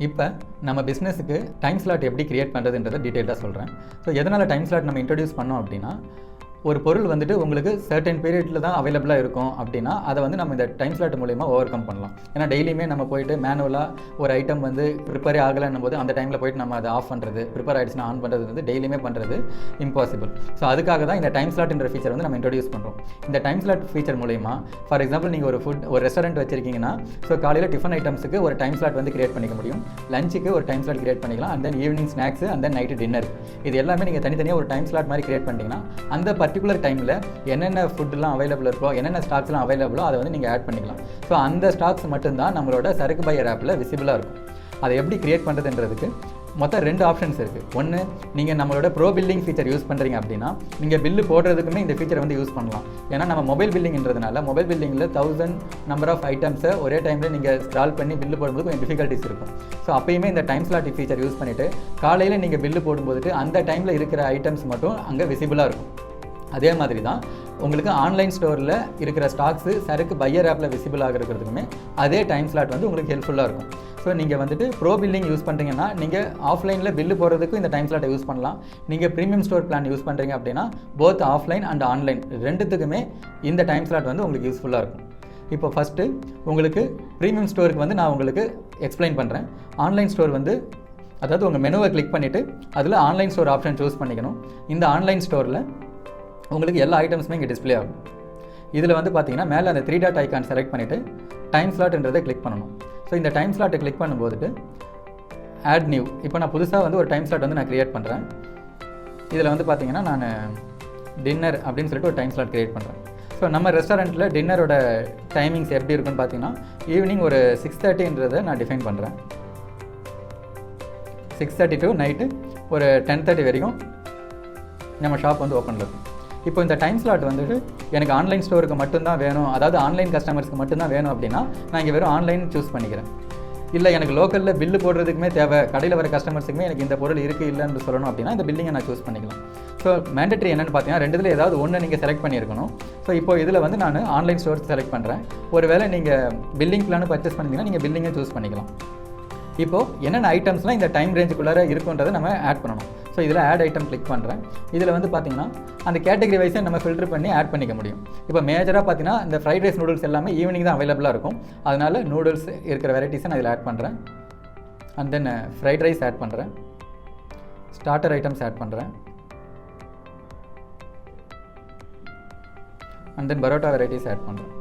இப்போ நம்ம பிஸ்னஸுக்கு time slot எப்படி கிரியேட் பண்ணுறதுன்றதை டீட்டெயிலாக சொல்கிறேன். ஸோ எதனால் டைம் ஸ்லாட் நம்ம இன்ட்ரடியூஸ் பண்ணோம் அப்படின்னா, ஒரு பொருள் வந்துட்டு உங்களுக்கு சர்டன் பீரியடில் தான் அவைலபிளாக இருக்கும் அப்படின்னா அதை வந்து நம்ம இந்த டைம் ஸ்லாட் மூலிமா ஓவர் கம் பண்ணலாம். ஏன்னா டெய்லியுமே நம்ம போயிட்டு மேனுவலாக ஒரு ஐட்டம் வந்து ப்ரிப்பேரே ஆகலைன்னும் போது அந்த டைமில் போயிட்டு நம்ம அதை ஆஃப் பண்ணுறது, ப்ரிப்பேர் ஆகிடுச்சுன்னா ஆன் பண்ணுறது வந்து டெய்லியுமே பண்ணுறது இம்பாசிபிள். ஸோ அதுக்காக தான் இந்த டைம் ஸ்லாட்ன்ற ஃபீச்சர் வந்து நம்ம இன்ட்ரடியூஸ் பண்ணுறோம். இந்த டைம் ஸ்லாட் ஃபீச்சர் மூலிமா ஃபார் எக்ஸாம்பிள் நீங்கள் ஒரு ரெஸ்டாரண்ட் வச்சிருக்கீங்கன்னா, ஸோ காலையில் டிஃபன் ஐட்டம்ஸுக்கு ஒரு டைம் ஸ்லாட் வந்து கிரியேட் பண்ணிக்க முடியும், லஞ்சுக்கு ஒரு டைம் ஸ்லாட் கிரியேட் பண்ணிக்கலாம், and then evening snacks and then night dinner. இது எல்லாமே நீங்கள் தனித்தனியாக ஒரு டைம் ஸ்லாட் மாதிரி கிரியேட் பண்ணிட்டீங்கன்னா அந்த பர்டிகுலர் டைமில் என்னென்ன ஃபுட்லாம் அவைலபிள் இருக்கோ, என்னென்ன ஸ்டாக்ஸ்லாம் அவைலபிளோ அதை வந்து நீங்கள் ஆட் பண்ணிக்கலாம். ஸோ அந்த ஸ்டாக்ஸ் மட்டும்தான் நம்மளோட சரக்கு பையர் ஆப்பில் விசிபிளாக இருக்கும். அதை எப்படி கிரியேட் பண்ணுறதுன்றதுக்கு மொத்தம் 2 ஆப்ஷன்ஸ் இருக்குது. ஒன்று, நீங்கள் நம்மளோட ப்ரோ பில்லிங் ஃபீச்சர் யூஸ் பண்ணுறீங்க அப்படின்னா நீங்கள் பில்லு போடுறதுக்குமே இந்த ஃபீச்சரை வந்து யூஸ் பண்ணலாம். ஏன்னா நம்ம மொபைல் பில்லிங்ன்றதுனால மொபைல் பில்லிங்கில் 1000 நம்பர் ஆஃப் ஐட்டம்ஸை ஒரே டைமில் நீங்கள் ஸ்க்ரால் பண்ணி பில்லு போடும்போது கொஞ்சம் டிஃபிகல்ட்டிஸ் இருக்கும். ஸோ அப்பயுமே இந்த டைம் ஸ்லாட் ஃபீச்சர் யூஸ் பண்ணிவிட்டு காலையில் நீங்கள் பில்லு போடும்போது அந்த டைமில் இருக்கிற ஐட்டம்ஸ் மட்டும் அங்கே விசிபிளாக இருக்கும். அதே மாதிரி தான் உங்களுக்கு ஆன்லைன் ஸ்டோரில் இருக்கிற ஸ்டாக்ஸு சரக்கு பையர் ஆப்பில் விசிபிள் ஆகிறதுக்குமே அதே டைம் ஸ்லாட் வந்து உங்களுக்கு ஹெல்ப்ஃபுல்லாக இருக்கும். ஸோ நீங்கள் வந்துட்டு ப்ரோ பில்லிங் யூஸ் பண்ணுறீங்கன்னா நீங்கள் ஆஃப்லைனில் பில்லு போடுறதுக்கும் இந்த டைம் ஸ்லாட்டை யூஸ் பண்ணலாம். நீங்கள் ப்ரீமியம் ஸ்டோர் பிளான் யூஸ் பண்ணுறீங்க அப்படின்னா போத் ஆஃப்லைன் அண்ட் ஆன்லைன் ரெண்டுத்துக்குமே இந்த டைம் ஸ்லாட் வந்து உங்களுக்கு யூஸ்ஃபுல்லாக இருக்கும். இப்போ ஃபஸ்ட்டு உங்களுக்கு ப்ரீமியம் ஸ்டோருக்கு வந்து நான் உங்களுக்கு எக்ஸ்பிளைன் பண்ணுறேன். ஆன்லைன் ஸ்டோர் வந்து அதாவது உங்கள் மெனுவை கிளிக் பண்ணிவிட்டு அதில் ஆன்லைன் ஸ்டோர் ஆப்ஷன் சூஸ் பண்ணிக்கணும். இந்த ஆன்லைன் ஸ்டோரில் உங்களுக்கு எல்லா ஐட்டம்ஸுமே இங்கே டிஸ்பிளே ஆகும். இதில் வந்து பார்த்தீங்கன்னா மேலே அந்த 3 டாட் ஐக்கான் செலக்ட் பண்ணிவிட்டு டைம் ஸ்லாட்ன்றதை கிளிக் பண்ணணும். ஸோ இந்த டைம் ஸ்லாட்டை கிளிக் பண்ணும்போது ஆட் நியூ, இப்போ நான் புதுசாக வந்து ஒரு டைம் ஸ்லாட் வந்து நான் க்ரியேட் பண்ணுறேன். இதில் வந்து பார்த்தீங்கன்னா நான் டின்னர் அப்படின்னு சொல்லிட்டு ஒரு டைம் ஸ்லாட் க்ரியேட் பண்ணுறேன். ஸோ நம்ம ரெஸ்டாரண்ட்டில் டின்னரோட டைமிங்ஸ் எப்படி இருக்குன்னு பார்த்தீங்கன்னா ஈவினிங் ஒரு 6:30ன்றதை நான் டிஃபைன் பண்ணுறேன். 6:30 டு நைட்டு ஒரு 10:30 வரைக்கும் நம்ம ஷாப் வந்து ஓப்பனில் இருக்கும். இப்போ இந்த டைம் ஸ்லாட் வந்துட்டு எனக்கு ஆன்லைன் ஸ்டோருக்கு மட்டும்தான் வேணும், அதாவது ஆன்லைன் கஸ்டமர்ஸ்க்கு மட்டும்தான் வேணும் அப்படின்னா நான் இங்கே வெறும் ஆன்லைன் சூஸ் பண்ணிக்கிறேன். இல்லை எனக்கு லோக்கலில் பில்லு போடுறதுக்குமே தேவை, கடையில் வர கஸ்டமர்ஸுக்குமே எனக்கு இந்த பொருள் இருக்குது இல்லைன்னு சொல்லணும் அப்படின்னா இந்த பில்லிங்கை நான் சூஸ் பண்ணிக்கலாம். ஸோ மேண்டட்ரி என்னென்னு பார்த்தீங்கன்னா 2 ஏதாவது ஒன்று நீங்கள் செலக்ட் பண்ணியிருக்கணும். ஸோ இப்போ இதில் வந்து நான் ஆன்லைன் ஸ்டோர் செலக்ட் பண்ணுறேன். ஒருவேளை நீங்கள் பில்லிங் பிளான் பர்ச்சேஸ் பண்ணிங்கன்னா நீங்கள் பில்லிங்கை சூஸ் பண்ணிக்கலாம். இப்போது என்னென்ன ஐட்டம்ஸ்லாம் இந்த டைம் ரேஞ்சுக்குள்ளார இருக்குன்றதை நம்ம ஆட் பண்ணணும். ஸோ இதில் ஆட் ஐட்டம் கிளிக் பண்ணுறேன். இதில் வந்து பார்த்திங்கன்னா அந்த கேட்டகரி வைஸை நம்ம ஃபில்டர் பண்ணி ஆட் பண்ணிக்க முடியும். இப்போ மேஜராக பார்த்தீங்கன்னா இந்த ஃப்ரைட் ரைஸ் நூடுல்ஸ் எல்லாமே ஈவினிங் தான் அவைலபிளாக இருக்கும். அதனால் நூடுல்ஸ் இருக்கிற வெரைட்டிஸை நான் இதில் ஆட் பண்ணுறேன். And then fried rice add பண்ணுறேன், ஸ்டார்டர் ஐட்டம்ஸ் ஆட் பண்ணுறேன், and then parotta varieties add பண்ணுறேன்.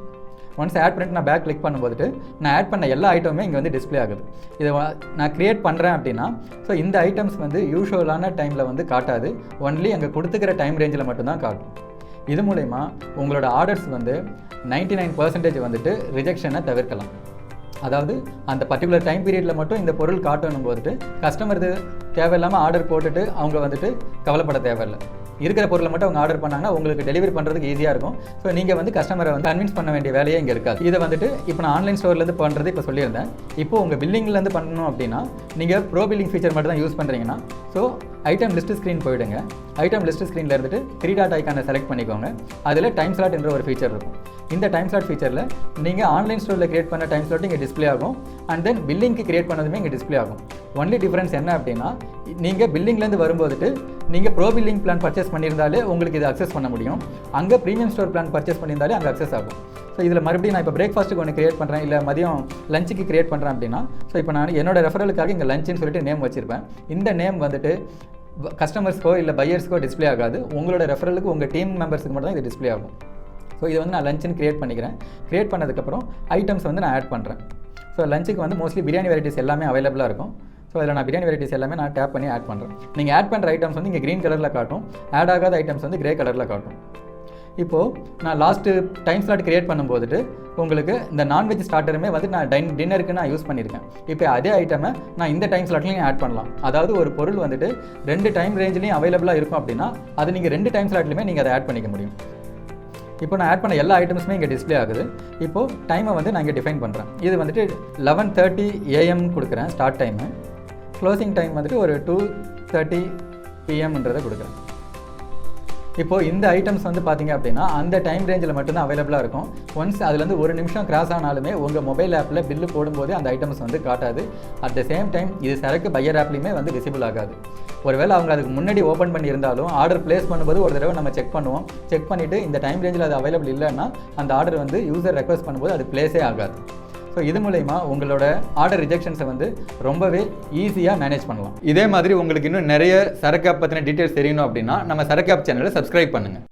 ஒன்ஸ் ஆட் பண்ணிட்டு நான் பேக் கிளிக் பண்ணும்போது நான் ஆட் பண்ண எல்லா ஐட்டமுமே இங்கே வந்து டிஸ்பிளே ஆகுது. இதை நான் க்ரியேட் பண்ணுறேன் அப்படின்னா ஸோ இந்த ஐட்டம்ஸ் வந்து யூஷுவலான டைமில் வந்து காட்டாது, ஒன்லி அங்கே கொடுத்துக்கிற டைம் ரேஞ்சில் மட்டும்தான் காட்டும். இது மூலமா உங்களோட ஆர்டர்ஸ் வந்து 99% வந்துட்டு ரிஜெக்ஷனை தவிர்க்கலாம். அதாவது அந்த பர்டிகுலர் டைம் பீரியடில் மட்டும் இந்த பொருள் காட்டணும் போதுட்டு கஸ்டமர் இது தேவையில்லாமல் ஆர்டர் போட்டுட்டு அவங்க வந்துட்டு கவலைப்பட தேவையில்லை. இருக்கிற பொருளை மட்டும் அவங்க ஆர்டர் பண்ணாங்கன்னா உங்களுக்கு டெலிவரி பண்ணுறதுக்கு ஈஸியாக இருக்கும். ஸோ நீங்கள் வந்து கஸ்டமரை வந்து கன்வின்ஸ் பண்ண வேண்டிய வேலையே இங்கே இருக்காது. இதை வந்துட்டு இப்போ நான் ஆன்லைன் ஸ்டோர்லேருந்து பண்ணுறது இப்போ சொல்லியிருந்தேன். இப்போ உங்கள் பில்லிங்லேருந்து பண்ணணும் அப்படின்னா நீங்கள் ப்ரோ பில்லிங் ஃபீச்சர் மட்டும் தான் யூஸ் பண்ணுறீங்கன்னா ஸோ ஐட்டம் லிஸ்ட் ஸ்க்ரீன் போயிடுங்க. ஐட்டம் லிஸ்ட் ஸ்க்ரீனில் இருந்துட்டு 3 டாட் ஐக்கானை செலக்ட் பண்ணிக்கோங்க. அதில் டைம் ஸ்லாட் என்ற ஒரு ஃபீச்சர் இருக்கும். இந்த டைம் ஸ்லாட் ஃபீச்சரில் நீங்கள் ஆன்லைன் ஸ்டோரில் கிரியேட் பண்ண டைம் ஸ்லாட் இங்கே டிஸ்பிளே ஆகும், அண்ட் தென் பில்லிங்க்கு கிரியேட் பண்ணதுமே இங்கே டிஸ்பிளே ஆகும். ஒன்லி டிஃப்ரென்ஸ் என்ன அப்படின்னா நீங்கள் பில்லிங்லேருந்து வரும்போதுட்டு நீங்கள் ப்ரோ பில்லிங் பிளான் பர்ச்சேஸ் பண்ணியிருந்தாலே உங்களுக்கு இதை அக்சஸ் பண்ண முடியும். அங்கே ப்ரீமியம் ஸ்டோர் பிளான் பர்ச்சேஸ் பண்ணியிருந்தாலே அங்கே அக்சஸ் ஆகும். ஸோ இதில் மறுபடியும் நான் இப்போ பிரேக்ஃபாஸ்ட்டுக்கு ஒன்று கிரியேட் பண்ணுறேன், இல்லை மதியம் லஞ்சுக்கு கிரியேட் பண்ணுறேன் அப்படின்னா ஸோ இப்போ நான் என்னோட ரெஃபரலுக்காக இங்கே லஞ்சுன்னு சொல்லிட்டு நேம் வச்சுருப்பேன். இந்த நேம் வந்துட்டு கஸ்டமர்ஸ்க்கோ இல்லை பையர்ஸ்க்கோ டிஸ்பிளே ஆகாது, உங்களோட ரெஃபரலுக்கு உங்கள் டீம் மெம்பர்ஸுக்கு மட்டும் தான் இது டிஸ்பிளே ஆகும். ஸோ இதை வந்து நான் லஞ்சுன்னு கிரியேட் பண்ணிக்கிறேன். கிரியேட் பண்ணதுக்கப்புறம் ஐட்டம்ஸ் வந்து நான் ஆட் பண்ணுறேன். ஸோ லஞ்சுக்கு வந்து மோஸ்ட்லி பிரியாணி வெரைட்டிஸ் எல்லாமே அவைலபிளாக இருக்கும். ஸோ அதில் நான் பிரியாணி வெரைட்டிஸ் எல்லாமே நான் டேப் பண்ணி ஆட் பண்ணுறேன். நீங்கள் ஆட் பண்ணுற ஐட்டம்ஸ் வந்து இங்கே க்ரீன் கலரில் காட்டும், ஆட் ஆகாத ஐட்டம்ஸ் வந்து கிரே கலரில் காட்டும். இப்போது நான் லாஸ்ட்டு டைம் ஸ்லாட் கிரியேட் பண்ணும்போது உங்களுக்கு இந்த நான்வெஜ் ஸ்டார்டருமே வந்து நான் டின்னருக்கு நான் யூஸ் பண்ணியிருக்கேன். இப்போ அதே ஐட்டமை நான் இந்த டைம் ஸ்லாட்லையும் ஆட் பண்ணலாம். அதாவது ஒரு பொருள் வந்துட்டு 2 டைம் ரேஞ்சிலையும் அவைலபிளாக இருக்கும் அப்படின்னா அது நீங்கள் 2 டைம் ஸ்லாட்லையுமே நீங்கள் அதை ஆட் பண்ணிக்க முடியும். இப்போ நான் ஆட் பண்ண எல்லா ஐட்டம்ஸுமே இங்கே டிஸ்பிளே ஆகுது. இப்போது டைமை வந்து நான் இங்கே டிஃபைன் பண்ணுறேன். இது வந்துட்டு 11:30 AM கொடுக்குறேன் ஸ்டார்ட் டைமு. க்ளோசிங் டைம் வந்துட்டு ஒரு 2:30 PM கொடுக்குறேன். இப்போது இந்த ஐட்டம்ஸ் வந்து பார்த்தீங்க அப்படின்னா அந்த டைம் ரேஞ்சில் மட்டும்தான் அவைலபிளாக இருக்கும். ஒன்ஸ் அதுலேருந்து 1 நிமிஷம் கிராஸ் ஆனாலுமே உங்கள் மொபைல் ஆப்பில் பில்லு போடும்போது அந்த ஐட்டம்ஸ் வந்து காட்டாது. அட் த சேம் டைம் இது சரக்கு பையர் ஆப்லேயுமே வந்து விசிபிள் ஆகாது. ஒருவேளை அவங்க அதுக்கு முன்னாடி ஓப்பன் பண்ணியிருந்தாலும் ஆர்டர் பிளேஸ் பண்ணும்போது ஒரு தடவை நம்ம செக் பண்ணுவோம். செக் பண்ணிவிட்டு இந்த டைம் ரேஞ்சில் அது அவைலபிள் இல்லைன்னா அந்த ஆர்டர் வந்து யூசர் ரெக்வஸ்ட் பண்ணும்போது அது பிளேஸே ஆகாது. ஸோ இது மூலயமா உங்களோட ஆர்டர் ரிஜெக்ஷன்ஸை வந்து ரொம்பவே ஈஸியாக மேனேஜ் பண்ணலாம். இதே மாதிரி உங்களுக்கு இன்னும் நிறைய சரக்கு ஆப் பற்றின டீட்டெயில்ஸ் தெரியணும் அப்படின்னா நம்ம சரக்கு ஆப் சேனலை சப்ஸ்கிரைப் பண்ணுங்கள்.